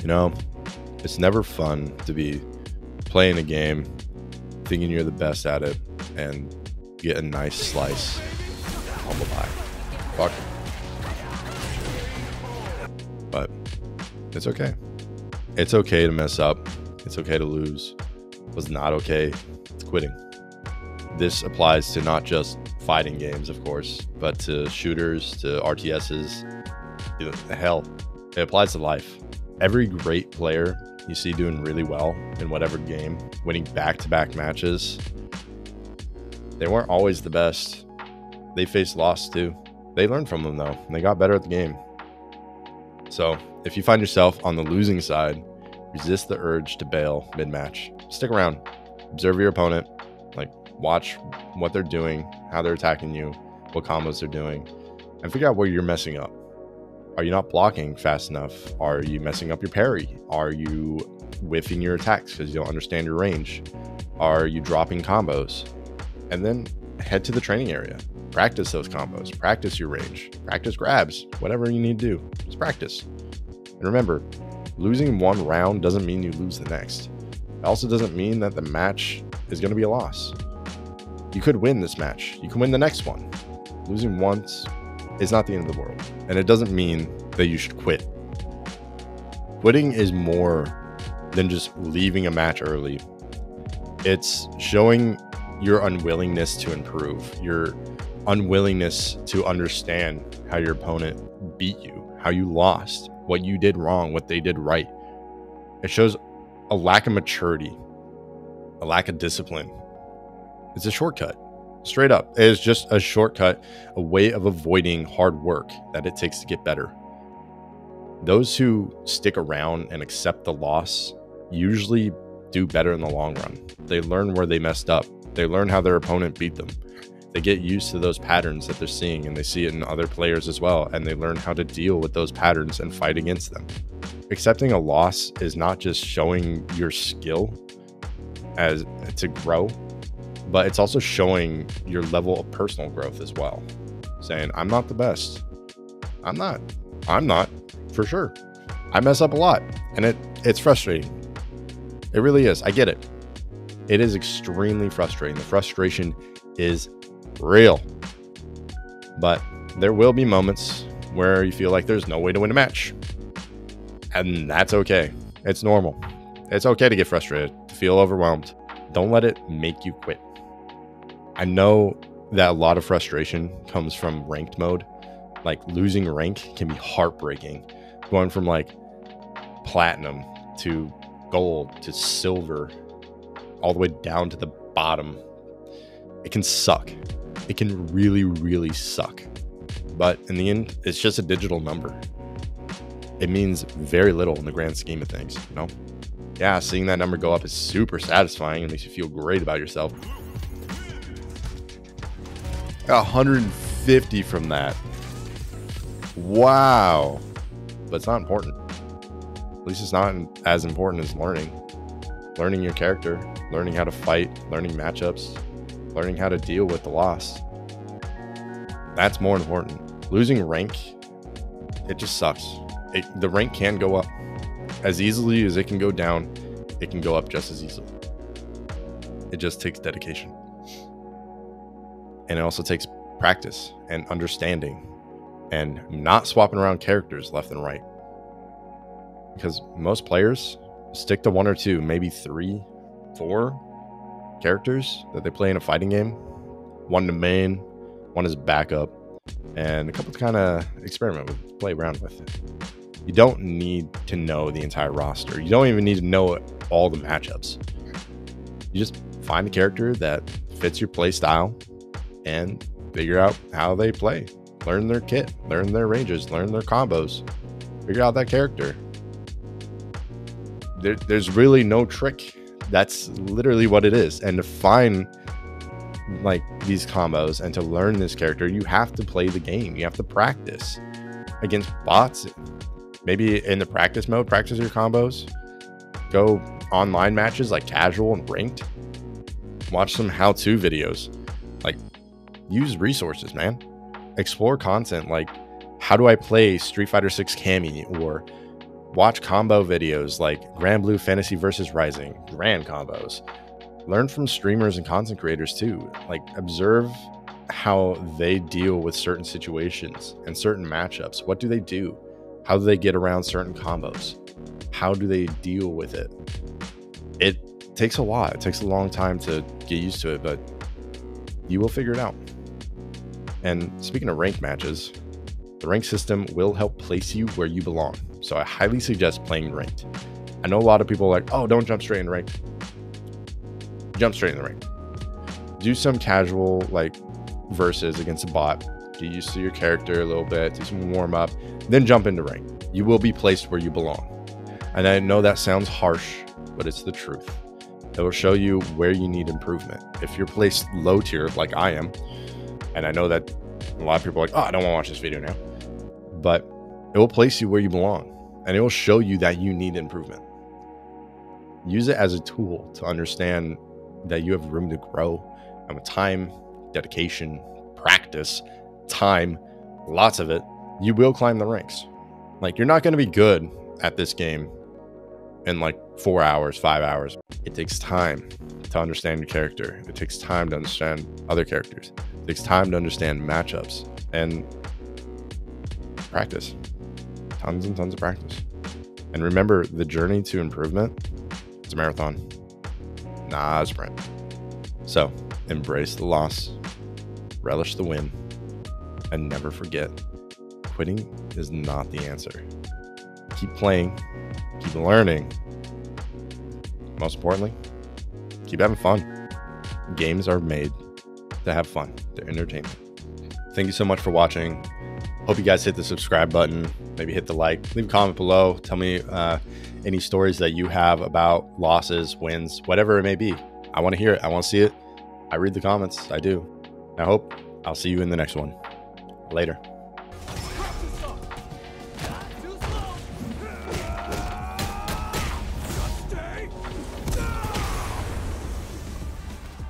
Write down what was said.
You know, it's never fun to be playing a game thinking you're the best at it and get a nice slice. Humble pie. Fuck. But it's okay. It's okay to mess up. It's okay to lose. What's not okay, it's quitting. This applies to not just fighting games, of course, but to shooters, to RTSs. Hell, it applies to life. Every great player you see doing really well in whatever game, winning back-to-back matches, they weren't always the best. They faced loss too. They learned from them though, and they got better at the game. So if you find yourself on the losing side, resist the urge to bail mid-match. Stick around, observe your opponent, like watch what they're doing, how they're attacking you, what combos they're doing, and figure out where you're messing up. Are you not blocking fast enough? Are you messing up your parry? Are you whiffing your attacks because you don't understand your range? Are you dropping combos? And then head to the training area. Practice those combos. Practice your range. Practice grabs. Whatever you need to do. Just practice. And remember, losing one round doesn't mean you lose the next. It also doesn't mean that the match is going to be a loss. You could win this match. You can win the next one. Losing once is not the end of the world. And it doesn't mean that you should quit. Quitting is more than just leaving a match early. It's showing your unwillingness to improve, your unwillingness to understand how your opponent beat you, how you lost, what you did wrong, what they did right. It shows a lack of maturity, a lack of discipline. It's a shortcut. Straight up, it is just a shortcut, a way of avoiding hard work that it takes to get better. Those who stick around and accept the loss usually do better in the long run. They learn where they messed up. They learn how their opponent beat them. They get used to those patterns that they're seeing, and they see it in other players as well, and they learn how to deal with those patterns and fight against them. Accepting a loss is not just showing your skill as to grow, but it's also showing your level of personal growth as well. Saying, I'm not the best. I'm not, for sure. I mess up a lot, and it's frustrating. It really is. I get it. It is extremely frustrating. The frustration is real. But there will be moments where you feel like there's no way to win a match. And that's okay. It's normal. It's okay to get frustrated, to feel overwhelmed. Don't let it make you quit. I know that a lot of frustration comes from ranked mode. Like losing rank can be heartbreaking. Going from like platinum to gold to silver, all the way down to the bottom. It can suck. It can really, really suck. But in the end, it's just a digital number. It means very little in the grand scheme of things, you know? Yeah, seeing that number go up is super satisfying. It makes you feel great about yourself. Got 150 from that. Wow. But it's not important. At least it's not as important as learning. Learning your character, learning how to fight, learning matchups, learning how to deal with the loss. That's more important. Losing rank, it just sucks. The rank can go up. As easily as it can go down, it can go up just as easily. It just takes dedication. And it also takes practice and understanding and not swapping around characters left and right. Because most players stick to one or two, maybe 3, 4 characters that they play in a fighting game. One to main, one is backup, and a couple to kind of experiment with, play around with. You don't need to know the entire roster. You don't even need to know all the matchups. You just find a character that fits your play style and figure out how they play. Learn their kit, learn their ranges, learn their combos. Figure out that character. There's really no trick. That's literally what it is. And to find like these combos and to learn this character, you have to play the game. You have to practice against bots. Maybe in the practice mode, practice your combos. Go online matches like casual and ranked. Watch some how-to videos. Like, use resources, man. explore content like, how do I play Street Fighter 6 Cammy, or watch combo videos like Grand Blue Fantasy versus Rising, grand combos. Learn from streamers and content creators too. Like, observe how they deal with certain situations and certain matchups. What do they do? How do they get around certain combos? How do they deal with it? It takes a lot. It takes a long time to get used to it, but you will figure it out. And speaking of ranked matches, the rank system will help place you where you belong. So I highly suggest playing ranked. I know a lot of people are like, oh, don't jump straight in ranked. Jump straight in the ranked. Do some casual like versus against a bot. Get used to your character a little bit, do some warm up, then jump into ranked. You will be placed where you belong. And I know that sounds harsh, but it's the truth. It will show you where you need improvement. If you're placed low tier like I am, and I know that a lot of people are like, oh, I don't want to watch this video now, but it will place you where you belong, and it will show you that you need improvement. Use it as a tool to understand that you have room to grow, and with time, dedication, practice, time, lots of it, you will climb the ranks. Like, you're not going to be good at this game in like 4 hours, 5 hours. It takes time to understand your character. It takes time to understand other characters. It takes time to understand matchups and practice. Tons and tons of practice. And remember, the journey to improvement, it's a marathon, not a sprint. So embrace the loss, relish the win, and never forget, quitting is not the answer. Keep playing, keep learning. Most importantly, keep having fun. Games are made to have fun. They're entertainment. Thank you so much for watching. Hope you guys hit the subscribe button, maybe hit the like, leave a comment below. Tell me any stories that you have about losses, wins, whatever it may be. I want to hear it. I want to see it. I read the comments. I do. I hope I'll see you in the next one. Later.